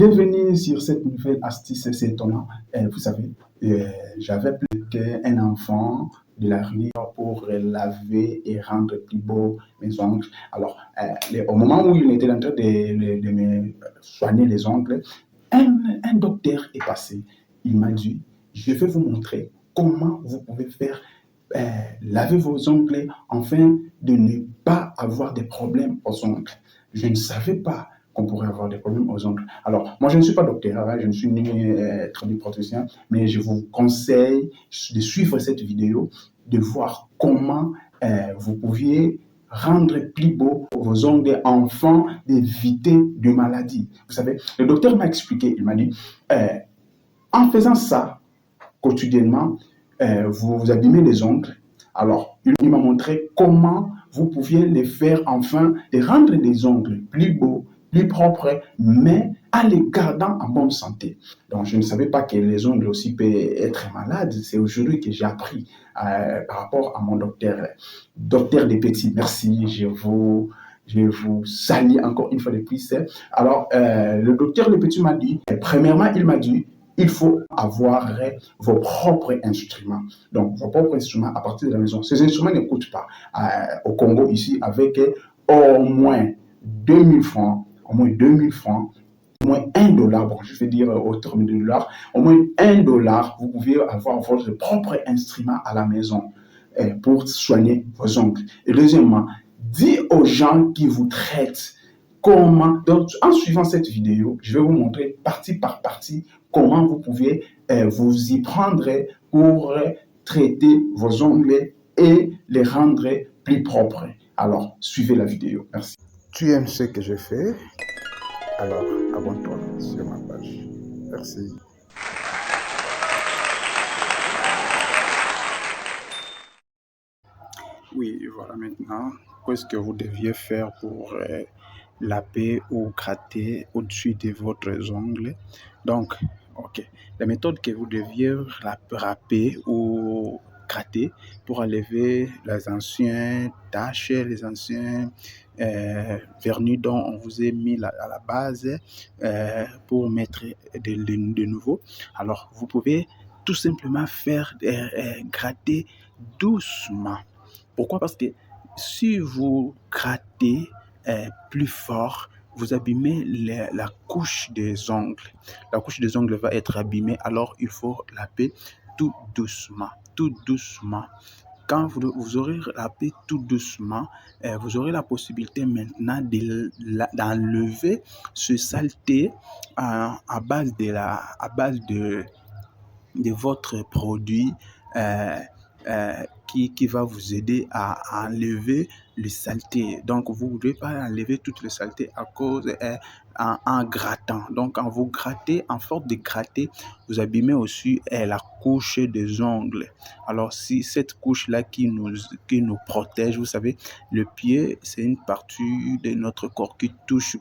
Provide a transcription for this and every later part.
Bienvenue sur cette nouvelle astuce, c'est étonnant. Vous savez, j'avais planté un enfant de la rue pour laver et rendre plus beau mes ongles. Alors, au moment où il était en train de me soigner les ongles, un docteur est passé. Il m'a dit, je vais vous montrer comment vous pouvez faire laver vos ongles afin de ne pas avoir des problèmes aux ongles. Je ne savais pas qu'on pourrait avoir des problèmes aux ongles. Alors, moi, je ne suis pas docteur, hein, je ne suis ni tradipraticien, mais je vous conseille de suivre cette vidéo, de voir comment vous pouviez rendre plus beau vos ongles afin d'éviter des maladies. Vous savez, le docteur m'a expliqué, il m'a dit, en faisant ça quotidiennement, vous vous abîmez les ongles. Alors, il m'a montré comment vous pouviez les faire enfin, et rendre les ongles plus beaux, plus propres, mais en les gardant en bonne santé. Donc, je ne savais pas que les ongles aussi peuvent être malades. C'est aujourd'hui que j'ai appris par rapport à mon docteur. Docteur Despetit, merci, je vous salue encore une fois de plus. Alors, le docteur Despetit m'a dit, premièrement, il m'a dit, il faut avoir vos propres instruments. Donc, vos propres instruments à partir de la maison. Ces instruments ne coûtent pas. Au Congo, ici, avec au moins 2000 francs, au moins 2000 francs, au moins $1, bon, je vais dire au terme de $, au moins $1, vous pouvez avoir votre propre instrument à la maison pour soigner vos ongles. Et deuxièmement, dis aux gens qui vous traitent comment. Donc, en suivant cette vidéo, je vais vous montrer partie par partie comment vous pouvez vous y prendre pour traiter vos ongles et les rendre plus propres. Alors, suivez la vidéo. Merci. Tu aimes ce que je fais? Alors, abonne-toi sur ma page. Merci. Oui, voilà maintenant. Qu'est-ce que vous deviez faire pour laper ou gratter au-dessus de votre ongle? Donc, ok. La méthode que vous deviez râper ou gratter pour enlever les anciennes taches, les anciens vernis dont on vous a mis à la base pour mettre de nouveau. Alors, vous pouvez tout simplement faire gratter doucement. Pourquoi? Parce que si vous grattez plus fort, vous abîmez la couche des ongles. La couche des ongles va être abîmée, alors il faut laper tout doucement, tout doucement. Quand vous aurez lapé tout doucement, vous aurez la possibilité maintenant d'enlever ce saleté à base de votre produit qui va vous aider à enlever le saleté. Donc, vous ne devez pas enlever toute le saleté à cause en grattant. Donc, quand vous grattez, en force de gratter, vous abîmez aussi la couche des ongles. Alors, si cette couche-là qui nous protège, vous savez, le pied, c'est une partie de notre corps qui touche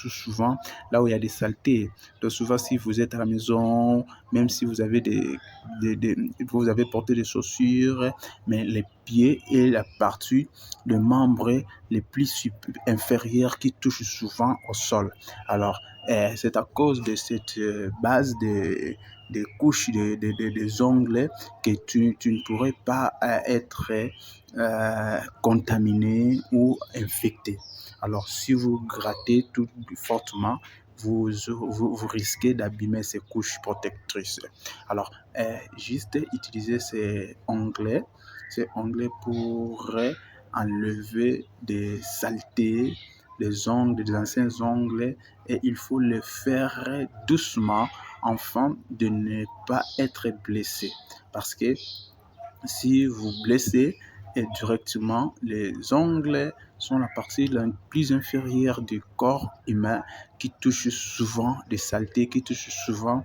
souvent là où il y a des saletés. Donc souvent, si vous êtes à la maison, même si vous avez vous avez porté des chaussures, mais les pieds et la partie, le membre les plus inférieurs qui touchent souvent au sol. Alors, c'est à cause de cette base des couches des ongles que tu ne pourrais pas être contaminé ou infecté. Alors, si vous grattez tout fortement, vous risquez d'abîmer ces couches protectrices. Alors, juste utiliser ces onglets pour enlever des saletés, des anciens ongles, et il faut le faire doucement afin de ne pas être blessé. Parce que si vous blessez, et directement, les ongles sont la partie la plus inférieure du corps humain qui touche souvent des saletés, qui touche souvent,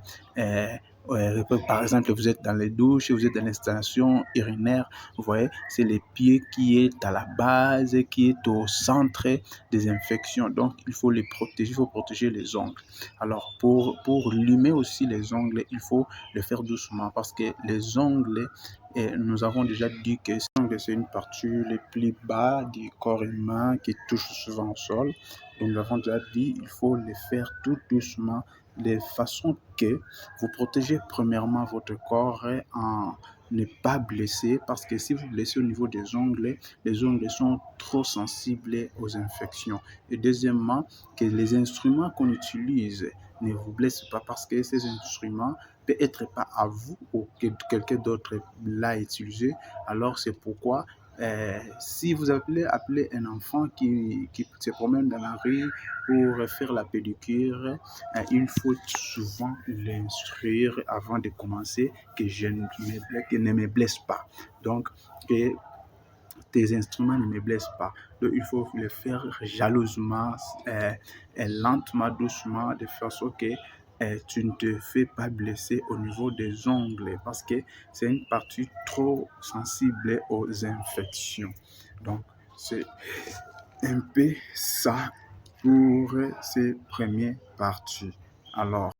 par exemple, vous êtes dans les douches, vous êtes dans l'installation urinaire, vous voyez, c'est les pieds qui est à la base, qui est au centre des infections. Donc, il faut les protéger, il faut protéger les ongles. Alors, pour limer aussi les ongles, il faut le faire doucement parce que les ongles, et nous avons déjà dit que c'est une partie les plus bas du corps humain qui touche souvent au sol. Donc nous avons déjà dit il faut le faire tout doucement les façons que vous protégez premièrement votre corps en ne pas blesser, parce que si vous blessez au niveau des ongles, les ongles sont trop sensibles aux infections. Et deuxièmement, que les instruments qu'on utilise ne vous blessent pas, parce que ces instruments peuvent être pas à vous ou que quelqu'un d'autre l'a utilisé. Alors c'est pourquoi si vous appelez un enfant qui se promène dans la rue pour faire la pédicure, il faut souvent l'instruire avant de commencer que ne me blesse pas. Donc, que tes instruments ne me blessent pas. Donc, il faut le faire jalousement, lentement, doucement, de façon que tu ne te fais pas blesser au niveau des ongles parce que c'est une partie trop sensible aux infections. Donc, c'est un peu ça pour ces premières parties. Alors,